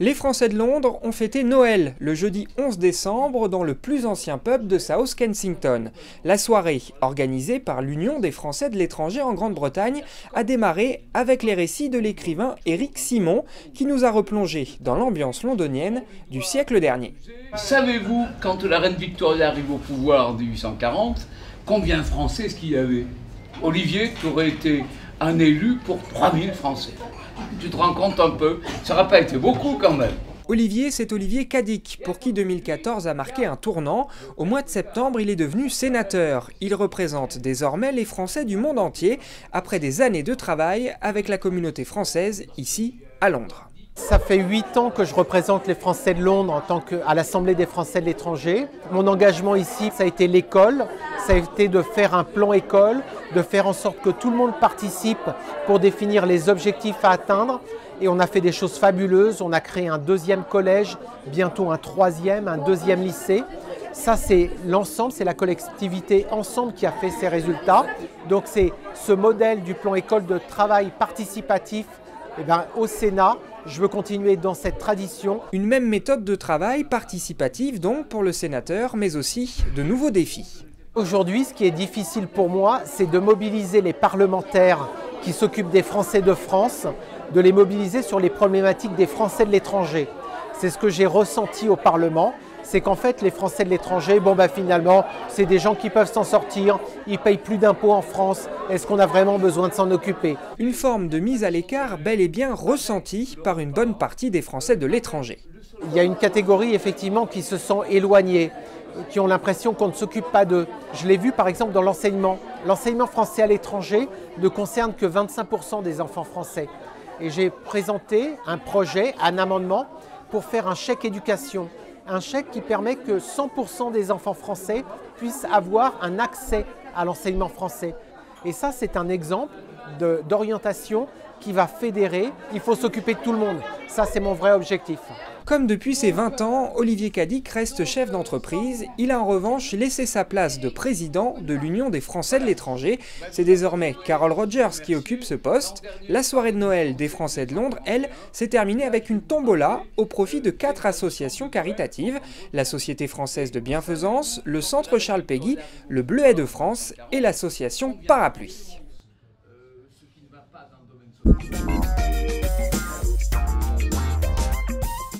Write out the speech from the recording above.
Les Français de Londres ont fêté Noël le jeudi 11 décembre dans le plus ancien pub de South Kensington. La soirée, organisée par l'Union des Français de l'étranger en Grande-Bretagne, a démarré avec les récits de l'écrivain Éric Simon qui nous a replongé dans l'ambiance londonienne du siècle dernier. Savez-vous, quand la reine Victoria arrive au pouvoir en 1840, combien de Français est-ce qu'il y avait? Olivier, qui aurait été un élu pour 3000 Français. Tu te rends compte un peu? Ça n'aurait pas été beaucoup quand même. Olivier, c'est Olivier Cadic, pour qui 2014 a marqué un tournant. Au mois de septembre, il est devenu sénateur. Il représente désormais les Français du monde entier, après des années de travail avec la communauté française, ici, à Londres. Ça fait 8 ans que je représente les Français de Londres en tant qu'à l'Assemblée des Français de l'étranger. Mon engagement ici, ça a été l'école, ça a été de faire un plan école, de faire en sorte que tout le monde participe pour définir les objectifs à atteindre. Et on a fait des choses fabuleuses, on a créé un 2e collège, bientôt un 3e, un 2e lycée. Ça, c'est l'ensemble, c'est la collectivité ensemble qui a fait ces résultats. Donc c'est ce modèle du plan école de travail participatif. Eh bien, au Sénat, je veux continuer dans cette tradition. Une même méthode de travail participative donc pour le sénateur, mais aussi de nouveaux défis. Aujourd'hui, ce qui est difficile pour moi, c'est de mobiliser les parlementaires qui s'occupent des Français de France, de les mobiliser sur les problématiques des Français de l'étranger. C'est ce que j'ai ressenti au Parlement. C'est qu'en fait, les Français de l'étranger, finalement, c'est des gens qui peuvent s'en sortir, ils payent plus d'impôts en France. Est-ce qu'on a vraiment besoin de s'en occuper? Une forme de mise à l'écart bel et bien ressentie par une bonne partie des Français de l'étranger. Il y a une catégorie, effectivement, qui se sent éloignée, qui ont l'impression qu'on ne s'occupe pas d'eux. Je l'ai vu, par exemple, dans l'enseignement. L'enseignement français à l'étranger ne concerne que 25% des enfants français. Et j'ai présenté un projet, un amendement, pour faire un chèque éducation. Un chèque qui permet que 100% des enfants français puissent avoir un accès à l'enseignement français. Et ça, c'est un exemple d'orientation qui va fédérer. Il faut s'occuper de tout le monde. Ça, c'est mon vrai objectif. Comme depuis ses 20 ans, Olivier Cadic reste chef d'entreprise. Il a en revanche laissé sa place de président de l'Union des Français de l'étranger. C'est désormais Carol Rogers qui occupe ce poste. La soirée de Noël des Français de Londres, elle, s'est terminée avec une tombola au profit de 4 associations caritatives. La Société française de bienfaisance, le Centre Charles Péguy, le Bleuet de France et l'association Parapluie.